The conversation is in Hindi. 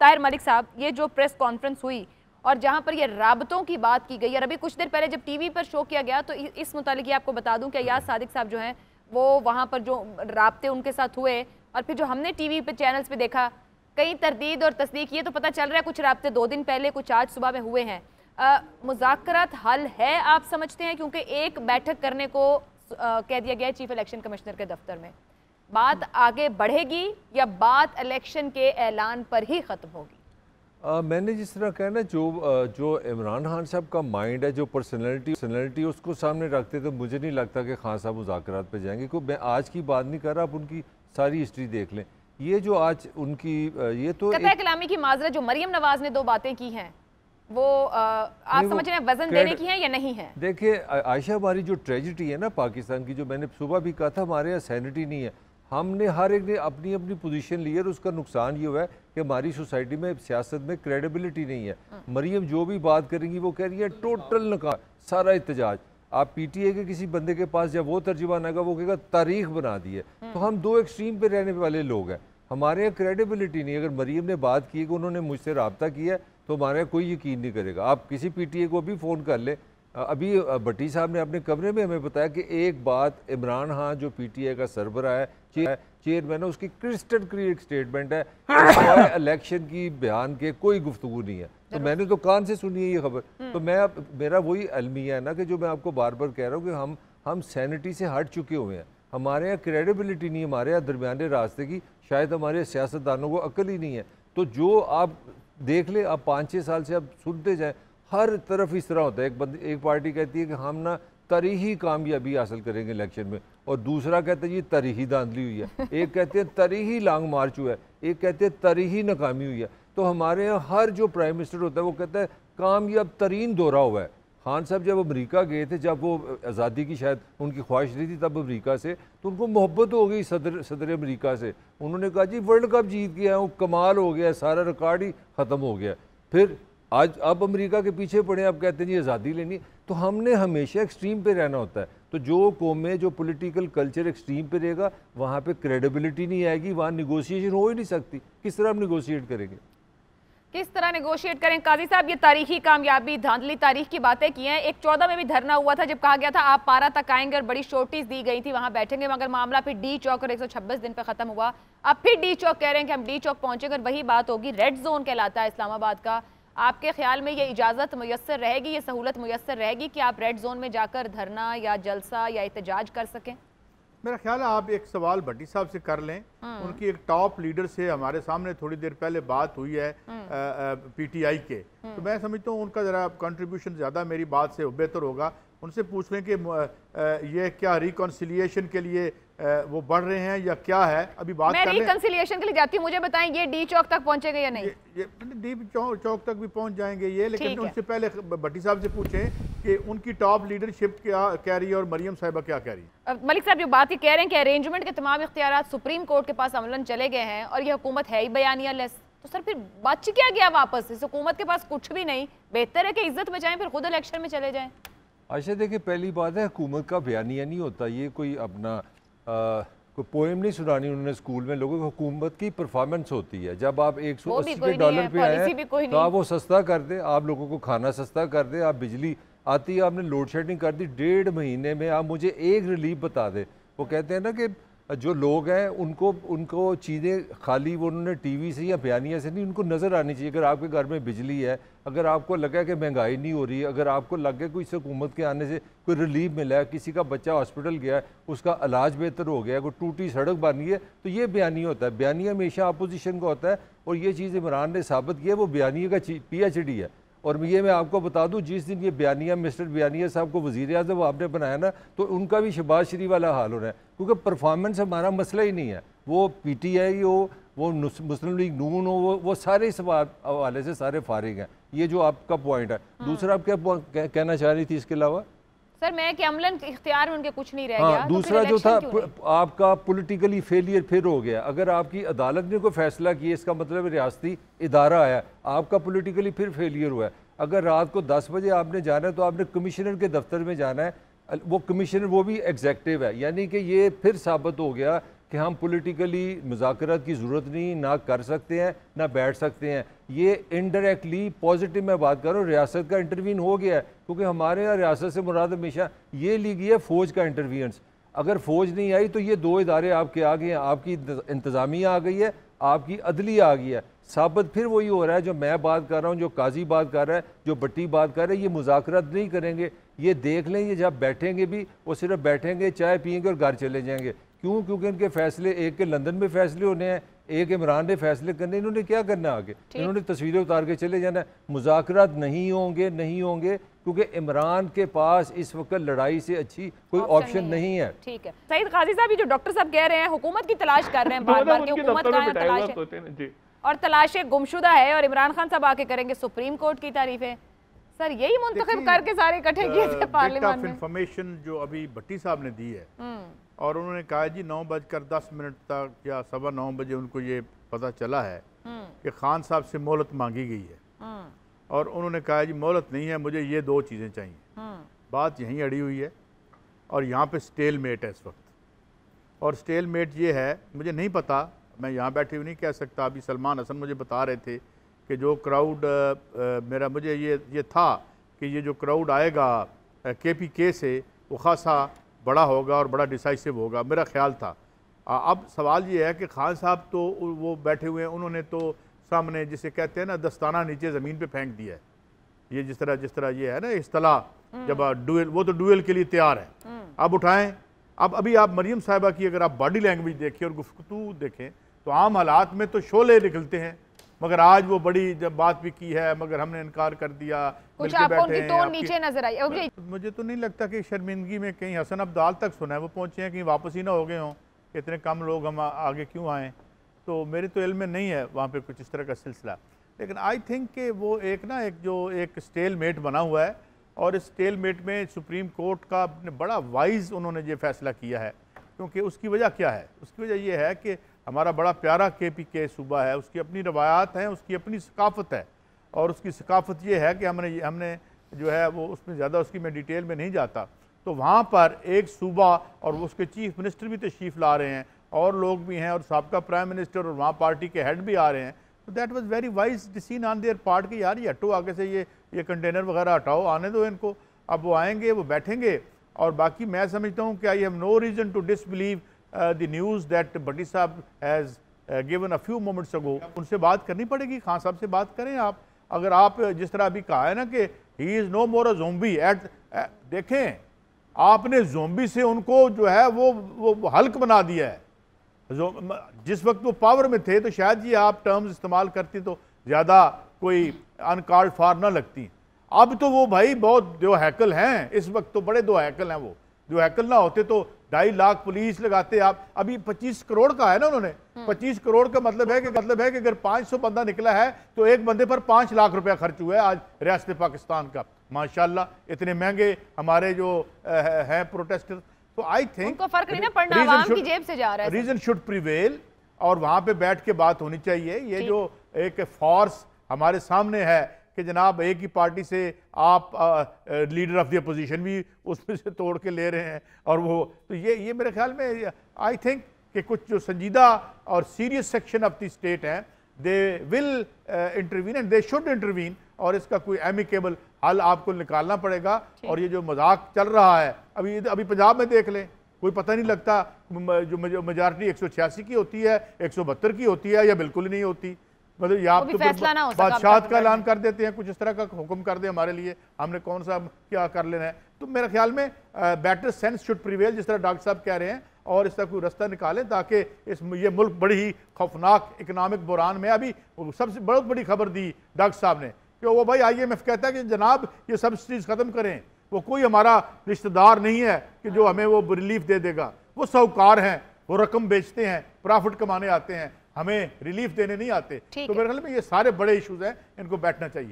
ताहिर मलिक साहब, ये जो प्रेस कॉन्फ्रेंस हुई और जहां पर ये राबतों की बात की गई, और अभी कुछ देर पहले जब टीवी पर शो किया गया तो इस मुतालिक ये आपको बता दूं कि अयाज सादिक साहब जो हैं वो वहां पर जो राबते उनके साथ हुए और फिर जो हमने टीवी पे चैनल्स पे देखा, कई तरदीद और तस्दीक ये तो पता चल रहा है कुछ राबते 2 दिन पहले कुछ आज सुबह में हुए हैं। मुज़ाकरात हल है आप समझते हैं? क्योंकि एक बैठक करने को कह दिया गया है चीफ इलेक्शन कमिश्नर के दफ्तर में, बात आगे बढ़ेगी या बात इलेक्शन के ऐलान पर ही ख़त्म होगी? मैंने जिस तरह कहा ना, जो इमरान खान साहब का माइंड है, जो पर्सनैलिटी उसको सामने रखते, तो मुझे नहीं लगता कि खान साहब मुज़ाकरात पे जाएंगे। क्योंकि मैं आज की बात नहीं कर रहा, आप उनकी सारी हिस्ट्री देख लें। ये जो आज उनकी ये तो कलामी की माजरत जो मरियम नवाज ने 2 बातें की हैं वो आप समझ रहे हैं वजन देने की हैं या नहीं है? देखिए आयशा, हमारी जो ट्रेजिडी है ना पाकिस्तान की, जो मैंने सुबह भी कहा था, हमारे यहाँ सैनिटी नहीं है। हमने हर एक ने अपनी अपनी पोजीशन ली है और उसका नुकसान ये हुआ है कि हमारी सोसाइटी में सियासत में क्रेडिबिलिटी नहीं है। मरियम जो भी बात करेंगी वो कह रही है टोटल नकार, सारा एहतजाज। आप पीटीए के किसी बंदे के पास जब वो तर्जुमान आएगा वो कहेगा तारीख बना दी है। तो हम 2 एक्सट्रीम पे रहने वाले लोग हैं, हमारे यहाँ क्रेडिबिलिटी नहीं है। अगर मरियम ने बात की कि उन्होंने मुझसे रब्ता किया तो हमारे यहाँ कोई यकीन नहीं करेगा। आप किसी पीटीए को भी फ़ोन कर ले। अभी भट्टी साहब ने अपने कमरे में हमें बताया कि एक बात, इमरान खान जो पीटीए का सरबराह है, चेयरमैन है, उसकी क्रिस्टल क्लियर स्टेटमेंट है इलेक्शन की बयान के कोई गुफ्तगू नहीं है। तो मैंने तो कान से सुनी है ये खबर। तो मैं अब मेरा वही अलमिया है ना कि जो मैं आपको बार बार कह रहा हूँ कि हम सैनिटी से हट चुके हुए हैं। हमारे यहाँ क्रेडिबिलिटी नहीं है, हमारे यहाँ दरमियाने रास्ते की शायद हमारे सियासतदानों को अक्ल ही नहीं है। तो जो आप देख ले, आप 5-6 साल से आप सुनते जाएँ, हर तरफ इस तरह होता है। एक पार्टी कहती है कि हम ना तरीही कामयाबी हासिल करेंगे इलेक्शन में, और दूसरा कहता है ये तरीही धांधली हुई है। एक कहते हैं तरीही लॉन्ग मार्च हुआ है, एक कहते हैं तरीही नाकामी हुई है। तो हमारे यहाँ हर जो प्राइम मिनिस्टर होता है वो कहता है कामयाब तरीन दौरा हुआ है। खान साहब जब अमेरिका गए थे, जब वो आज़ादी की शायद उनकी ख्वाहिश रही थी तब अमेरिका से, तो उनको मोहब्बत हो गई सदर अमेरिका से। उन्होंने कहा जी वर्ल्ड कप जीत गया हूँ, कमाल हो गया, सारा रिकॉर्ड ही ख़त्म हो गया। फिर आज अब अमेरिका के पीछे पड़े, अब कहते हैं जी आज़ादी लेनी। तो हमने हमेशा एक्सट्रीम पे रहना होता है। तो जो कौमें, जो पॉलिटिकल कल्चर एक्सट्रीम पे रहेगा, वहाँ पे क्रेडिबिलिटी नहीं आएगी, वहाँ निगोशिएशन हो ही नहीं सकती। किस तरह हम निगोशिएट करेंगे? किस तरह नेगोशिएट करें? काजी साहब, ये तारीखी कामयाबी, धांधली तारीख की बातें की हैं। एक 14 में भी धरना हुआ था जब कहा गया था आप पारा तक आएंगे और बड़ी शोर्टीज दी गई थी, वहां बैठेंगे, मगर मामला फिर डी चौक और 126 दिन पे खत्म हुआ। अब फिर डी चौक कह रहे हैं कि हम डी चौक पहुंचेंगे और वही बात होगी। रेड जोन कहलाता है इस्लामाबाद का। आपके ख्याल में ये इजाज़त मुयस्सर रहेगी, ये सहूलत मुयस्सर रहेगी कि आप रेड जोन में जाकर धरना या जलसा या एहतजाज कर सकें? मेरा ख्याल है आप एक सवाल भट्टी साहब से कर लें। उनकी एक टॉप लीडर से हमारे सामने थोड़ी देर पहले बात हुई है पीटीआई के, तो मैं समझता हूँ उनका ज़रा कंट्रीब्यूशन ज़्यादा मेरी बात से बेहतर होगा। उनसे पूछ लें कि ये क्या रिकॉन्सिलिएशन के लिए वो बढ़ रहे हैं या क्या है। अभी बात मैं रिकॉन्सिलिएशन के लिए जाती हूँ, मुझे बताएं ये डी चौक तक पहुंचेगा या नहीं? ये डी चौक तक भी पहुंच जाएंगे ये, लेकिन उनसे पहले भट्टी साहब से पूछें कि उनकी टॉप लीडरशिप क्या कह रही है और मरियम साहिबा क्या कह रही है। मलिक साहब जो बात ये कह रहे हैं कि अरेंजमेंट के तमाम इख्तियारात सुप्रीम कोर्ट के पास अमलन चले गए हैं और ये हुकूमत है ही बयानिया लेस, तो सर फिर बच क्या गया वापस? इस हुकूमत के पास कुछ भी नहीं, बेहतर है कि इज्जत बचाएं फिर खुद इलेक्शन में चले जाएं। अच्छा देखिए, पहली बात है हुकूमत का बयानिया नहीं होता, ये कोई अपना कोई पोएम नहीं सुनानी उन्होंने स्कूल में लोगों को। हुकूमत की परफॉर्मेंस होती है। जब आप 180 डॉलर पे आए तो आप वो सस्ता कर दे, आप लोगों को खाना सस्ता कर दे, आप बिजली आती है, आपने लोड शेडिंग कर दी 1.5 महीने में, आप मुझे एक रिलीफ बता दे। वो कहते हैं ना कि जो लोग हैं उनको चीज़ें खाली वो उन्होंने टीवी से या बयानिया से नहीं, उनको नज़र आनी चाहिए। अगर आपके घर में बिजली है, अगर आपको लगा कि महंगाई नहीं हो रही, अगर आपको लगे कोई इस हुकूमत के आने से कोई रिलीफ मिला है, किसी का बच्चा हॉस्पिटल गया है, उसका इलाज बेहतर हो गया है, कोई टूटी सड़क बनी है, तो ये बयानिया होता है। बयानिया हमेशा अपोजिशन का होता है और ये चीज़ इमरान ने साबित किया, वो बयानिया का PhD है। और ये मैं आपको बता दूं, जिस दिन ये बयानिया मिस्टर बयानिया साहब को वज़ीर आज़म आपने बनाया ना, तो उनका भी शहबाज शरीफ वाला हाल हो रहा है, क्योंकि परफॉर्मेंस हमारा मसला ही नहीं है। वो PTI हो, वो मुस्लिम लीग नून हो, वो सारे इस हवाले से सारे फारिग हैं। ये जो आपका पॉइंट है। दूसरा आप क्या कहना चाह रही थी इसके अलावा? सर मैं कि अमलन के इख्तियार में उनके कुछ नहीं रह गया। दूसरा जो था आपका पॉलिटिकली फेलियर फिर हो गया। अगर आपकी अदालत ने कोई फैसला किया, इसका मतलब रियासती इदारा आया, आपका पॉलिटिकली फिर फेलियर हुआ है। अगर रात को 10 बजे आपने जाना है तो आपने कमिश्नर के दफ्तर में जाना है। वो कमिश्नर वो भी एग्जेक्टिव है, यानी कि ये फिर साबित हो गया कि हम पॉलिटिकली मुज़ाकरात की ज़रूरत नहीं, ना कर सकते हैं ना बैठ सकते हैं। ये इनडायरेक्टली पॉजिटिव मैं बात कर रहा हूँ, रियासत का इंटरवीन हो गया है, क्योंकि हमारे यहाँ रियासत से मुराद हमेशा ये ली गई है फ़ौज का इंटरवीनेंस। अगर फ़ौज नहीं आई तो ये दो इदारे आपके आ गए हैं, आपकी इंतज़ामिया आ गई है, आपकी अदलिया आ गई है। साबित फिर वही हो रहा है जो मैं बात कर रहा हूँ, जो काजी बात कर रहा है, जो भट्टी बात कर रहा है, ये मुज़ाकरात नहीं करेंगे। ये देख लें, ये जब बैठेंगे भी वो सिर्फ बैठेंगे, चाय पियेंगे और घर चले जाएंगे। क्यों? क्योंकि इनके फैसले, एक के लंदन में फैसले होने हैं, एक इमरान ने फैसले करने। इन्होंने क्या करना है आगे? इन्होंने तस्वीरें उतार के चले जाना है। मुज़ाकरात नहीं होंगे, नहीं होंगे, क्योंकि इमरान के पास इस वक्त लड़ाई से अच्छी कोई ऑप्शन नहीं है। ठीक है सईद काजी साहब, ये जो डॉक्टर साहब कह रहे हैं हुकूमत की तलाश कर रहे हैं बार बार कि हुकूमत कहाँ है, तलाश है और तलाश गुमशुदा है, और इमरान खान साहब आके करेंगे सुप्रीम कोर्ट की तारीफें। सर यही मुंतखब करके सारे इकट्ठे किए थे पार्लियामेंट में। इंफॉर्मेशन जो अभी भट्टी साहब ने दी है और उन्होंने कहा जी 9:10 तक या 9:15 बजे उनको ये पता चला है कि खान साहब से मोहलत मांगी गई है, और उन्होंने कहा जी मोहलत नहीं है, मुझे ये 2 चीज़ें चाहिए। बात यहीं अड़ी हुई है और यहाँ पे स्टेल मेट है इस वक्त। और स्टेल मेट ये है, मुझे नहीं पता, मैं यहाँ बैठे हुए नहीं कह सकता। अभी सलमान हसन मुझे बता रहे थे कि जो क्राउड मेरा मुझे ये था कि ये जो क्राउड आएगा KPK से वो खासा बड़ा होगा और बड़ा डिसाइसिव होगा, मेरा ख्याल था। अब सवाल ये है कि खान साहब तो वो बैठे हुए हैं, उन्होंने तो सामने जिसे कहते हैं ना दस्ताना नीचे ज़मीन पे फेंक दिया है। ये जिस तरह ये है ना इस्तिलाह, जब डुएल, वो तो डुएल के लिए तैयार है। अब उठाएं। अब अभी आप मरियम साहिबा की अगर आप बॉडी लैंग्वेज देखें और गुफ्तगू देखें तो आम हालात में तो शोले निकलते हैं, मगर आज वो बड़ी जब बात भी की है मगर हमने इनकार कर दिया। कुछ आपको उनकी टोन नीचे नजर आई। मुझे तो नहीं लगता कि शर्मिंदगी में कहीं हसन अब्दाल तक सुना है, वो पहुंचे हैं कहीं वापस ही ना हो गए हों, इतने कम लोग हम आगे क्यों आए। तो मेरे तो इल्म में नहीं है वहाँ पे कुछ इस तरह का सिलसिला, लेकिन आई थिंक कि वो एक स्टेल मेट बना हुआ है, और इस स्टेल मेट में सुप्रीम कोर्ट का बड़ा वाइज उन्होंने ये फैसला किया है। क्योंकि उसकी वजह क्या है? उसकी वजह यह है कि हमारा बड़ा प्यारा KPK सूबा है, उसकी अपनी रवायात हैं, उसकी अपनी सकाफ़त है, और उसकी सकाफ़त ये है कि हमने जो है वो उसमें ज़्यादा उसकी मैं डिटेल में नहीं जाता। तो वहाँ पर एक सूबा और उसके चीफ मिनिस्टर भी तशरीफ़ ला रहे हैं, और लोग भी हैं, और साबका प्राइम मिनिस्टर और वहाँ पार्टी के हेड भी आ रहे हैं। तो that was very wise decision on their part कि यार ये हटो आगे से, ये कंटेनर वगैरह हटाओ, आने दो इनको। अब वो आएंगे, वो बैठेंगे, और बाकी मैं समझता हूँ कि I have no reason to disbelieve the news that Bhatti साहब has given a few moments ago. उनसे बात करनी पड़ेगी, खान साहब से बात करें आप। अगर आप जिस तरह अभी कहा है ना कि he is no more a zombie देखें आपने ज़ोंबी से उनको जो है वो हल्क बना दिया है। जिस वक्त वो पावर में थे तो शायद ये आप टर्म्स इस्तेमाल करती तो ज़्यादा कोई अनकॉल्ड फॉर ना लगती। अब तो वो भाई बहुत दो हैकल हैं, इस वक्त तो बड़े दो हैकल हैं। वो दो हैकल ना होते तो 2.5 लाख पुलिस लगाते। आप अभी 25 करोड़ का है ना उन्होंने, 25 करोड़ का मतलब है कि अगर 500 बंदा निकला है तो एक बंदे पर 5 लाख रुपया खर्च हुआ है आज रियासत पाकिस्तान का। माशाल्लाह इतने महंगे हमारे जो हैं प्रोटेस्टर। तो आई थिंक फर्क नहीं ना पड़ना, आवाम की जेब से जा रहा है। रीजन शुड प्रिवेल, और वहां पे बैठ के बात होनी चाहिए। ये जो एक फोर्स हमारे सामने है कि जनाब एक ही पार्टी से आप लीडर ऑफ द अपोजिशन भी उसमें से तोड़ के ले रहे हैं, और वो तो ये मेरे ख्याल में आई थिंक कि कुछ जो संजीदा और serious section of the state हैं they will intervene and they should intervene, और इसका कोई एमिकेबल हल आपको निकालना पड़ेगा। और ये जो मजाक चल रहा है अभी पंजाब में देख लें, कोई पता नहीं लगता जो मेजॉरिटी 186 की होती है, 172 की होती है, या बिल्कुल ही नहीं होती। मतलब ये आप तो बादशाह का ऐलान कर देते हैं, कुछ इस तरह का हुक्म कर दे हमारे लिए, हमने कौन सा क्या कर लेना है। तो मेरे ख्याल में बेटर सेंस शुड प्रिवेल, जिस तरह डॉक्टर साहब कह रहे हैं, और इसका कोई रास्ता निकालें ताकि ये मुल्क बड़ी ही खौफनाक इकनॉमिक बुरान में। अभी सबसे बहुत बड़ी खबर दी डॉक्टर साहब ने कि वो भाई IMF कहता है कि जनाब ये सब्सिडीज खत्म करें, वो कोई हमारा रिश्तेदार नहीं है कि जो हमें वो रिलीफ दे देगा। वो साहूकार हैं, वो रकम बेचते हैं, प्रॉफिट कमाने आते हैं, हमें रिलीफ देने नहीं आते। तो मेरे ख्याल में ये सारे बड़े इश्यूज हैं, इनको बैठना चाहिए।